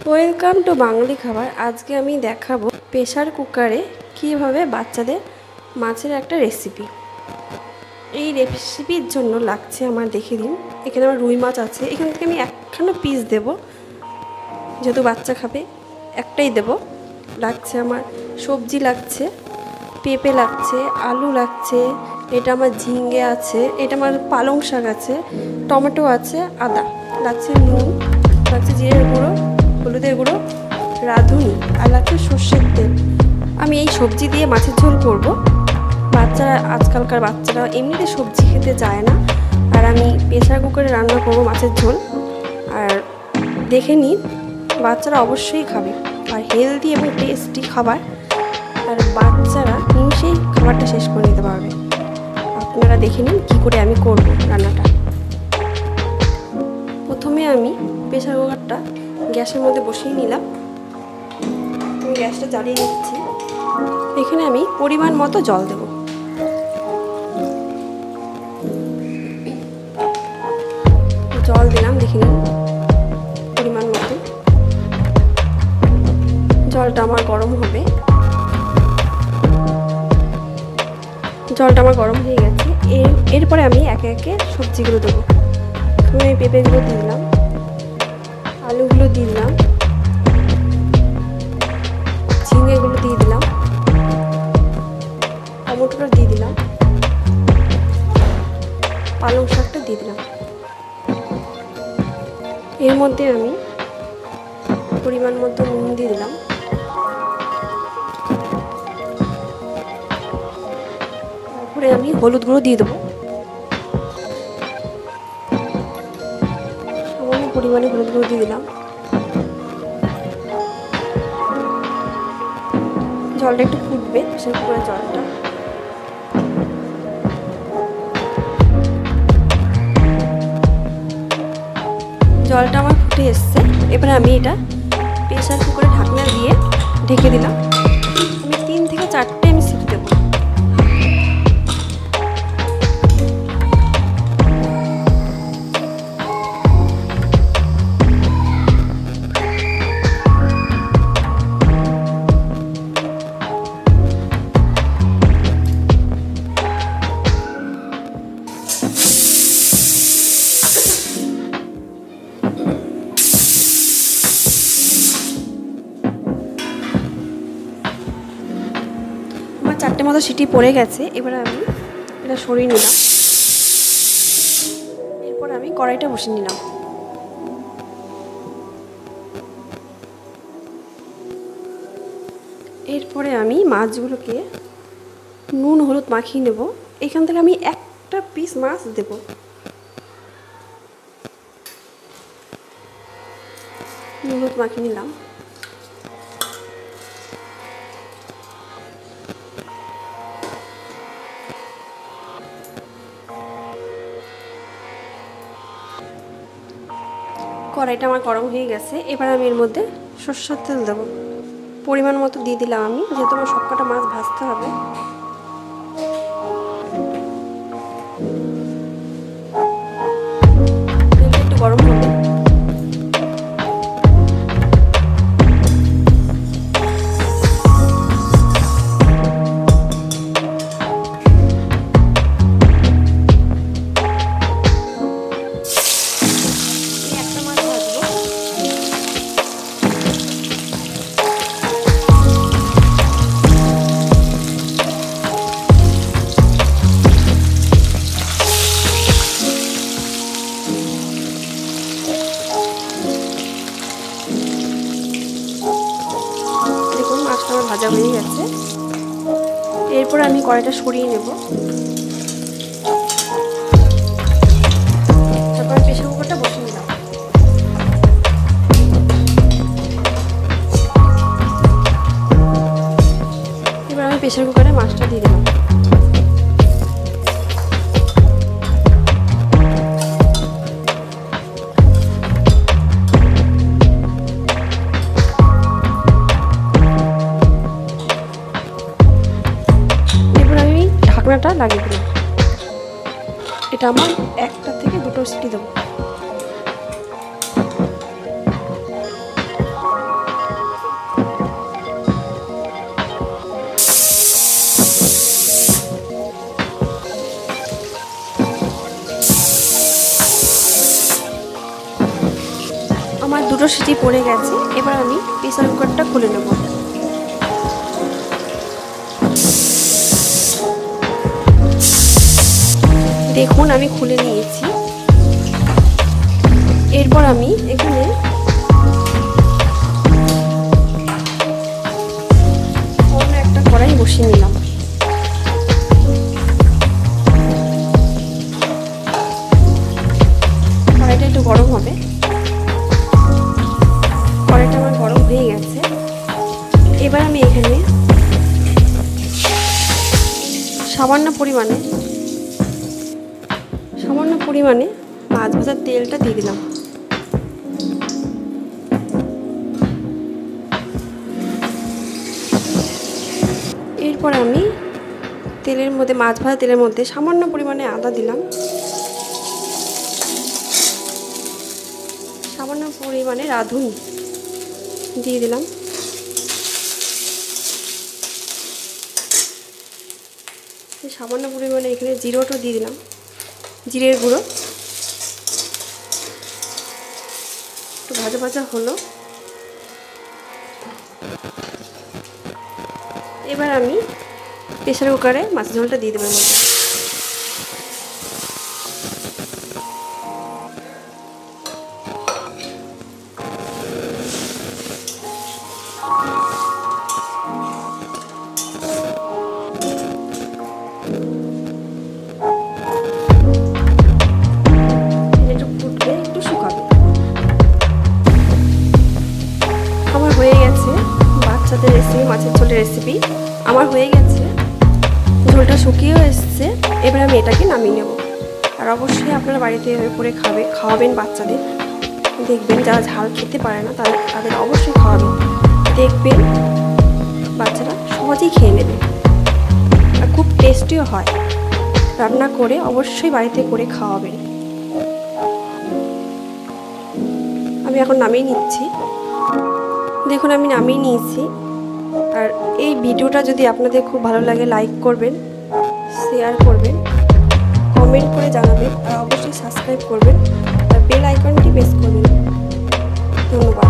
Welcome to বাঙালি খাবার। আজকে আমি দেখাবো প্রেসার কুকারে কিভাবে বাচ্চাদের মাছের একটা রেসিপি। এই রেসিপির জন্য লাগছে আমার, দেখে দিন, এখানে আমার রুই মাছ আছে। এখান থেকে আমি একখানা পিস দেব, যেহেতু বাচ্চা খাবে একটাই দেব। লাগছে আমার সবজি, লাগছে পেঁপে, লাগছে আলু, লাগছে এটা আমার ঝিঙ্গে আছে, এটা আমার পালং শাক আছে, টমেটো আছে, আদা লাগছে, নুন লাগছে, জিরের গুঁড়ো, হলুদের গুঁড়ো, রাঁধুনি, আর লাগছে সর্ষের তেল। আমি এই সবজি দিয়ে মাছের ঝোল করব। বাচ্চারা, আজকালকার বাচ্চারা এমনিতে সবজি খেতে চায় না, আর আমি প্রেসার কুকারে রান্না করব মাছের ঝোল। আর দেখে নিন, বাচ্চারা অবশ্যই খাবে, আর হেলদি এবং টেস্টি খাবার, আর বাচ্চারা নিমিশেই খাবারটা শেষ করে নিতে পারবে। আপনারা দেখে নিন কী করে আমি করব রান্নাটা। প্রথমে আমি প্রেসার কুকারটা গ্যাসের মধ্যে বসিয়ে নিলাম। আমি গ্যাসটা জ্বালিয়ে নিচ্ছি। এখানে আমি পরিমাণ মতো জল দেব। জল দিলাম, দেখে নিন পরিমাণ মতো। জলটা আমার গরম হবে। জলটা আমার গরম হয়ে গেছে। এরপরে আমি একে একে সবজিগুলো দেবো। আমি পেঁপেগুলো দিয়ে দিলাম, আলুগুলো দিয়ে দিলাম, ঝিঙেগুলো দিয়ে দিলাম, টমেটোটা দিয়ে দিলাম, পালং শাকটা দিয়ে দিলাম। এর মধ্যে আমি পরিমাণ মতো নুন দিয়ে দিলাম। তারপরে আমি হলুদ গুঁড়ো দিয়ে দেবো। সামান্য পরিমাণে হলুদ গুঁড়ো দিয়ে দিলাম। জলটা একটু ফুটবে, প্রেসার কুকারের জলটা। জলটা আমার ফুটে এসছে। এবারে আমি এটা প্রেসার কুকারে ঢাকনা দিয়ে ঢেকে দিলাম। আমি 3 থেকে 4টে আমি সিটি দেবো। আমার 4টে মতো সিটি পড়ে গেছে। এবার আমি এটা সরিয়ে নিলাম। এরপর আমি কড়াইটা বসিয়ে নিলাম। এরপরে আমি মাছগুলোকে নুন হলুদ মাখিয়ে নেব। এখান থেকে আমি একটা পিস মাছ দেব। নুন হলুদ মাখিয়ে নিলাম। কড়াইটা আমার গরম হয়ে গেছে। এবার আমি এর মধ্যে সরষের তেল দেবো। পরিমাণ মতো দিয়ে দিলাম আমি, যেহেতু আমার সবকটা মাছ ভাজতে হবে। তেলটা একটু গরম হবে। মাছটা আমার ভাজা হয়ে গেছে। এরপর আমি কড়াইটা সরিয়ে নেব। তারপর প্রেসার কুকারটা বসিয়ে নিলাম। এবার আমি প্রেসার কুকারে মাছটা দিয়ে দিলাম। ঢাকনাটা লাগিয়ে দিলাম। এটা আমার 1টা থেকে 2টো সিটি দেবো। আমার 2টো সিটি পড়ে গেছে। এবার আমি প্রেসার কুকারটা খুলে নেব। দেখুন আমি খুলে নিয়েছি। এরপর আমি এখানে অন্য একটা কড়াই বসিয়ে নিলাম। কড়াইটা একটু গরম হবে। কড়াইটা আমার গরম হয়ে গেছে। এবার আমি এখানে সামান্য পরিমাণে মাছ ভাজার তেলটা দিয়ে দিলাম। এরপর আমি মাছ ভাজা তেলের মধ্যে সামান্য পরিমাণে আদা দিলাম, সামান্য পরিমাণে রাঁধুনি দিয়ে দিলাম, সামান্য পরিমাণে এখানে জিরেটা দিয়ে দিলাম, জিরের গুঁড়ো। একটু ভাজা ভাজা হলো। এবার আমি প্রেসার কুকারে মাছের ঝোলটা দিয়ে দেবো এর মধ্যে। একটু শুকাবে। আমার হয়ে গেছে বাচ্চাদের রেসিপি, মাছের ঝোলের রেসিপি আমার হয়ে গেছে। ঝোলটা শুকিয়েও এসছে। এবার আমি এটাকে নামিয়ে নেব। আর অবশ্যই আপনারা বাড়িতে এভাবে করে খাওয়াবেন বাচ্চাদের। দেখবেন যারা ঝাল খেতে পারে না তাদের অবশ্যই খাওয়াবেন। দেখবেন বাচ্চারা সহজেই খেয়ে নেবে আর খুব টেস্টিও হয়। রান্না করে অবশ্যই বাড়িতে করে খাওয়াবেন। আমি এখন নামিয়ে নিচ্ছি। দেখুন আমি নামিয়ে নিয়েছি। আর এই ভিডিওটা যদি আপনাদের খুব ভালো লাগে লাইক করবেন, শেয়ার করবেন, কমেন্ট করে জানাবেন আর অবশ্যই সাবস্ক্রাইব করবেন আর বেল আইকনটি প্রেস করবেন। ধন্যবাদ।